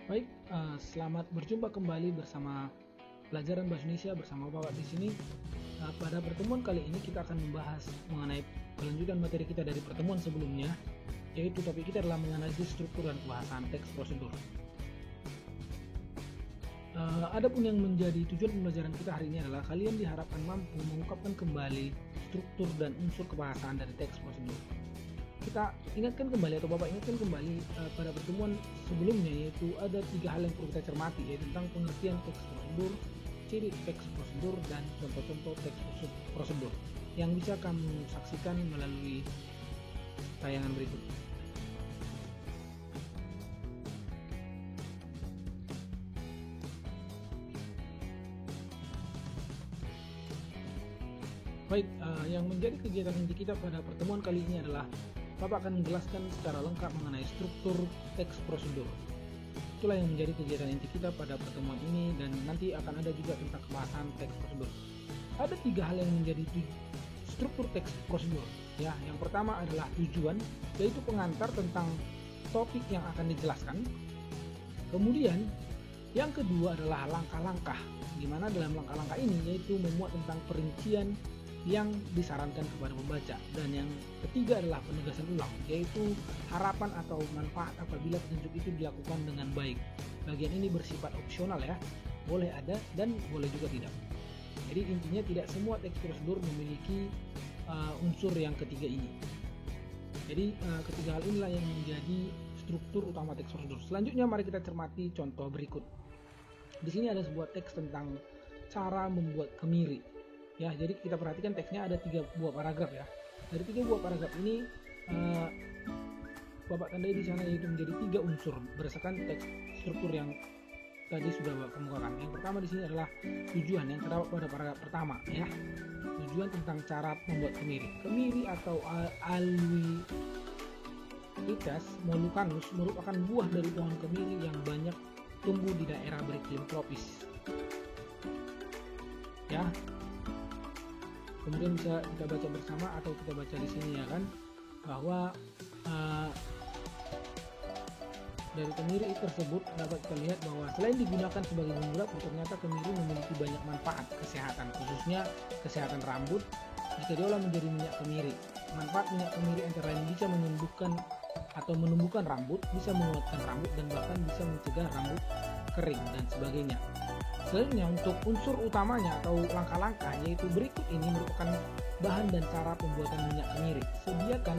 Baik, selamat berjumpa kembali bersama pelajaran bahasa Indonesia bersama Bapak di sini. Pada pertemuan kali ini kita akan membahas mengenai kelanjutan materi kita dari pertemuan sebelumnya, yaitu topik kita adalah menganalisis struktur dan kebahasaan teks prosedur. Adapun yang menjadi tujuan pembelajaran kita hari ini adalah kalian diharapkan mampu mengungkapkan kembali struktur dan unsur kebahasaan dari teks prosedur. Kita ingatkan kembali atau Bapak ingatkan kembali pada pertemuan sebelumnya, yaitu ada 3 hal yang perlu kita cermati, yaitu tentang pengertian teks prosedur, ciri teks prosedur, dan contoh-contoh teks prosedur yang bisa kamu saksikan melalui tayangan berikut. Baik, yang menjadi kegiatan inti kita pada pertemuan kali ini adalah Bapak akan menjelaskan secara lengkap mengenai struktur teks prosedur. Itulah yang menjadi kegiatan inti kita pada pertemuan ini, dan nanti akan ada juga tentang kebahasaan teks prosedur. Ada 3 hal yang menjadi struktur teks prosedur. Ya, yang pertama adalah tujuan, yaitu pengantar tentang topik yang akan dijelaskan. Kemudian, yang kedua adalah langkah-langkah, di mana dalam langkah-langkah ini yaitu memuat tentang perincian yang disarankan kepada pembaca, dan yang ketiga adalah penegasan ulang, yaitu harapan atau manfaat apabila petunjuk itu dilakukan dengan baik. Bagian ini bersifat opsional ya, boleh ada dan boleh juga tidak. Jadi intinya tidak semua teks prosedur memiliki unsur yang ketiga ini. Jadi ketiga hal inilah yang menjadi struktur utama teks prosedur. Selanjutnya mari kita cermati contoh berikut. Di sini ada sebuah teks tentang cara membuat kemiri. Ya, jadi kita perhatikan teksnya ada 3 buah paragraf ya. Dari 3 buah paragraf ini Bapak tandai di sana, yaitu menjadi 3 unsur berdasarkan teks struktur yang tadi sudah Bapak kemukakan. Yang pertama di sini adalah tujuan yang terdapat pada paragraf pertama ya. Tujuan tentang cara membuat kemiri. Kemiri atau Aloe molucanus merupakan buah dari pohon kemiri yang banyak tumbuh di daerah beriklim tropis. Ya. Kemudian bisa kita baca bersama atau kita baca di sini ya kan, bahwa dari kemiri tersebut dapat kita lihat bahwa selain digunakan sebagai bumbu dapur, ternyata kemiri memiliki banyak manfaat kesehatan, khususnya kesehatan rambut jika diolah menjadi minyak kemiri. Manfaat minyak kemiri antara lain bisa menyembuhkan atau menumbuhkan rambut, bisa menguatkan rambut, dan bahkan bisa mencegah rambut kering dan sebagainya. Selanjutnya untuk unsur utamanya atau langkah-langkah, yaitu berikut ini merupakan bahan dan cara pembuatan minyak kemiri. Sediakan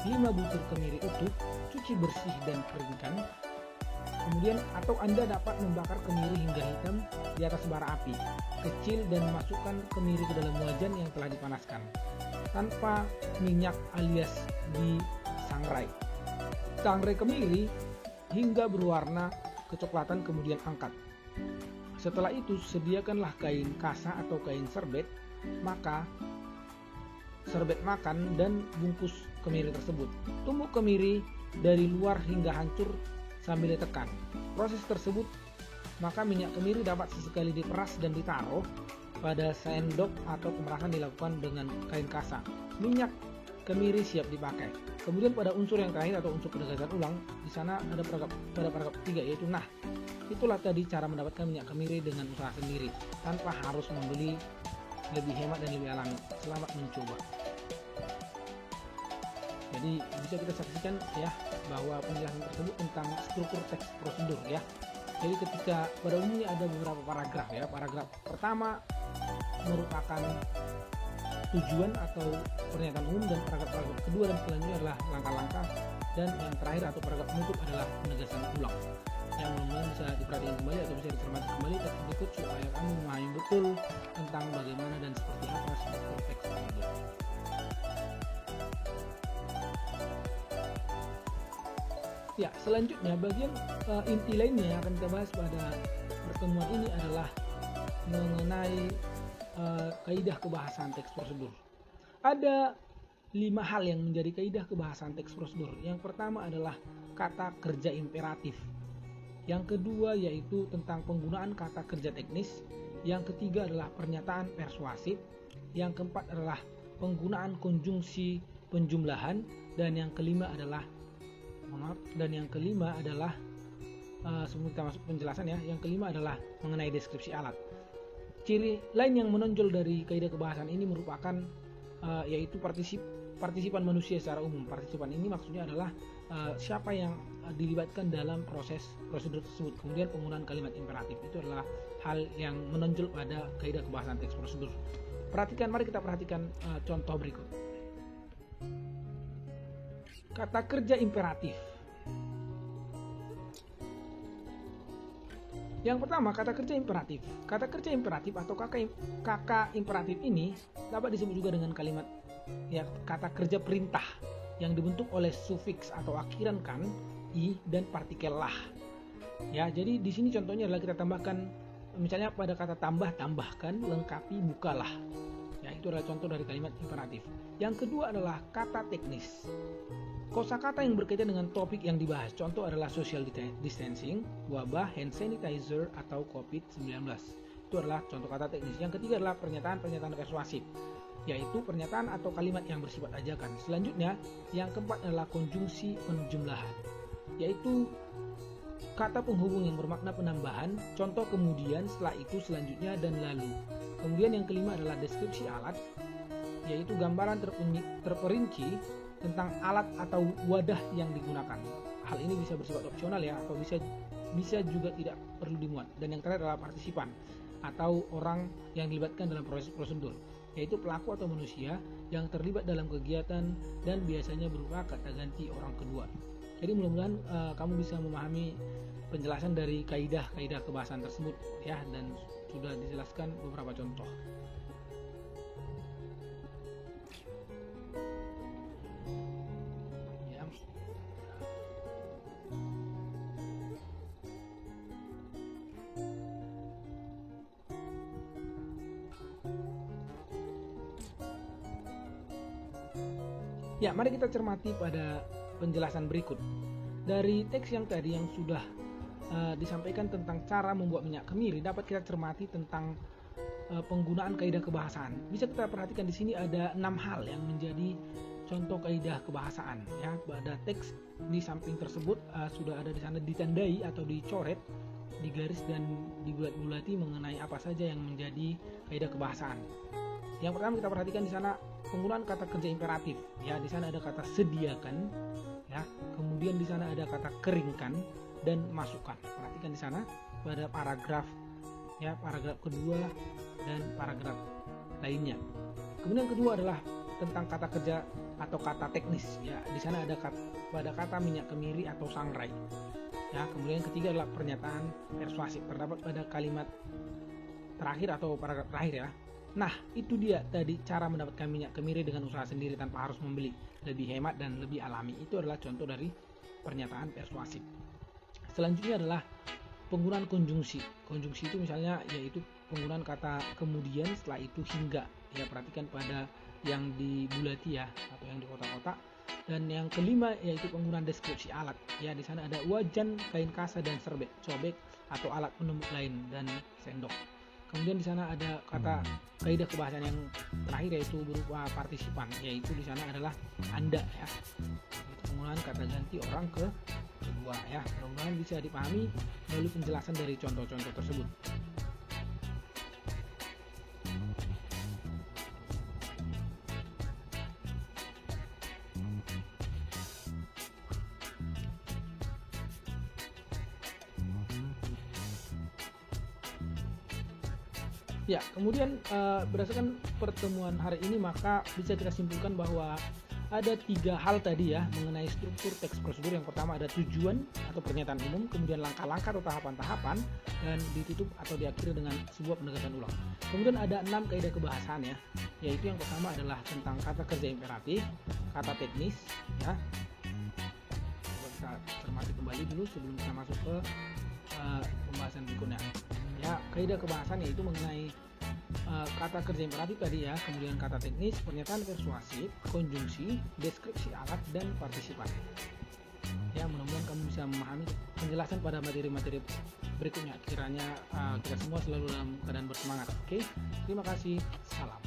5 butir kemiri utuh, cuci bersih dan keringkan. Kemudian atau Anda dapat membakar kemiri hingga hitam di atas bara api kecil dan masukkan kemiri ke dalam wajan yang telah dipanaskan tanpa minyak alias disangrai. Sangrai kemiri hingga berwarna kecoklatan, kemudian angkat. Setelah itu sediakanlah kain kasa atau kain serbet, maka serbet makan dan bungkus kemiri tersebut. Tumbuk kemiri dari luar hingga hancur sambil ditekan. Proses tersebut, maka minyak kemiri dapat sesekali diperas dan ditaruh pada sendok atau pemerasan dilakukan dengan kain kasa. Minyak kemiri siap dipakai. Kemudian pada unsur yang terakhir atau unsur penegasan ulang, di sana ada paragraf 3, yaitu nah. Itulah tadi cara mendapatkan minyak kemiri dengan usaha sendiri, tanpa harus membeli, lebih hemat dan lebih alami. Selamat mencoba. Jadi bisa kita saksikan ya bahwa penjelasan tersebut tentang struktur teks prosedur ya. Jadi ketika pada umumnya ada beberapa paragraf ya. Paragraf pertama merupakan tujuan atau pernyataan umum, dan paragraf kedua dan selanjutnya adalah langkah-langkah, dan yang terakhir atau paragraf penutup adalah penegasan ulang. Yang mudah-mudahan bisa diperhatikan kembali atau bisa dicermati kembali teks berikut supaya kamu memahami betul tentang bagaimana dan seperti apa struktur teks prosedur. Ya, selanjutnya bagian inti lainnya yang akan kita bahas pada pertemuan ini adalah mengenai kaidah kebahasaan teks prosedur. Ada 5 hal yang menjadi kaidah kebahasaan teks prosedur. Yang pertama adalah kata kerja imperatif. Yang kedua yaitu tentang penggunaan kata kerja teknis. Yang ketiga adalah pernyataan persuasif. Yang keempat adalah penggunaan konjungsi penjumlahan, dan yang kelima adalah sebelum kita masuk penjelasan ya, yang kelima adalah mengenai deskripsi alat. Ciri lain yang menonjol dari kaidah kebahasan ini merupakan yaitu partisipan manusia secara umum. Partisipan ini maksudnya adalah siapa yang dilibatkan dalam prosedur tersebut. Kemudian penggunaan kalimat imperatif itu adalah hal yang menonjol pada kaidah kebahasan teks prosedur. Mari kita perhatikan contoh berikut. Kata kerja imperatif. Yang pertama, kata kerja imperatif. Kata kerja imperatif atau kata imperatif ini dapat disebut juga dengan kalimat kata kerja perintah yang dibentuk oleh sufiks atau akhiran kan, i, dan partikel lah. Ya, jadi di sini contohnya adalah kita tambahkan, misalnya pada kata tambahkan, lengkapi, bukalah. Ya, itu adalah contoh dari kalimat imperatif. Yang kedua adalah kata teknis. Kosakata yang berkaitan dengan topik yang dibahas. Contoh adalah social distancing, wabah, hand sanitizer, atau COVID-19. Itu adalah contoh kata teknis. Yang ketiga adalah pernyataan persuasif, yaitu pernyataan atau kalimat yang bersifat ajakan. Selanjutnya, yang keempat adalah konjungsi penjumlahan, yaitu kata penghubung yang bermakna penambahan, contoh kemudian, setelah itu, selanjutnya, dan lalu. Kemudian yang kelima adalah deskripsi alat, yaitu gambaran terperinci tentang alat atau wadah yang digunakan. Hal ini bisa bersifat opsional ya, atau bisa juga tidak perlu dimuat. Dan yang terakhir adalah partisipan atau orang yang dilibatkan dalam proses prosedur, yaitu pelaku atau manusia yang terlibat dalam kegiatan dan biasanya berupa kata ganti orang kedua. Jadi mudah-mudahan kamu bisa memahami penjelasan dari kaidah-kaidah kebahasan tersebut ya, dan sudah dijelaskan beberapa contoh. Ya, mari kita cermati pada penjelasan berikut. Dari teks yang tadi yang sudah disampaikan tentang cara membuat minyak kemiri, dapat kita cermati tentang penggunaan kaidah kebahasaan. Bisa kita perhatikan di sini ada 6 hal yang menjadi contoh kaidah kebahasaan. Ya, pada teks di samping tersebut sudah ada di sana ditandai atau dicoret, digaris dan dibulat-bulati mengenai apa saja yang menjadi kaidah kebahasaan. Yang pertama kita perhatikan di sana penggunaan kata kerja imperatif. Ya, di sana ada kata sediakan, ya. Kemudian di sana ada kata keringkan dan masukkan. Perhatikan di sana pada paragraf kedua dan paragraf lainnya. Kemudian yang kedua adalah tentang kata kerja atau kata teknis. Ya, di sana ada pada kata minyak kemiri atau sangrai. Ya, kemudian yang ketiga adalah pernyataan persuasif, terdapat pada kalimat terakhir atau paragraf terakhir ya. Nah, itu dia tadi cara mendapatkan minyak kemiri dengan usaha sendiri tanpa harus membeli, lebih hemat dan lebih alami. Itu adalah contoh dari pernyataan persuasif. Selanjutnya adalah penggunaan konjungsi. Konjungsi itu misalnya yaitu penggunaan kata kemudian, setelah itu, hingga. Ya, perhatikan pada yang dibulati ya, atau yang di kotak-kotak. Dan yang kelima yaitu penggunaan deskripsi alat. Ya, di sana ada wajan, kain kasa dan serbet, cobek atau alat penumbuk lain dan sendok. Kemudian di sana ada kata kaidah kebahasan yang terakhir yaitu berupa partisipan, yaitu di sana adalah Anda ya. Itu penggunaan kata ganti orang kedua ya. Mudah-mudahan bisa dipahami melalui penjelasan dari contoh-contoh tersebut. Ya, kemudian berdasarkan pertemuan hari ini maka bisa kita simpulkan bahwa ada 3 hal tadi ya mengenai struktur teks prosedur. Yang pertama ada tujuan atau pernyataan umum, kemudian langkah-langkah atau tahapan-tahapan, dan ditutup atau diakhiri dengan sebuah penegasan ulang. Kemudian ada 6 kaidah kebahasaan ya, yaitu yang pertama adalah tentang kata kerja imperatif, kata teknis ya. Coba kita cermati kembali dulu sebelum kita masuk ke pembahasan berikutnya. Ya, kaidah kebahasan yaitu mengenai kata kerja imperatif tadi ya, kemudian kata teknis, pernyataan persuasif, konjungsi, deskripsi alat, dan partisipan. Ya, mudah-mudahan kamu bisa memahami penjelasan pada materi-materi berikutnya. Kiranya kita semua selalu dalam keadaan bersemangat. Oke, terima kasih. Salam.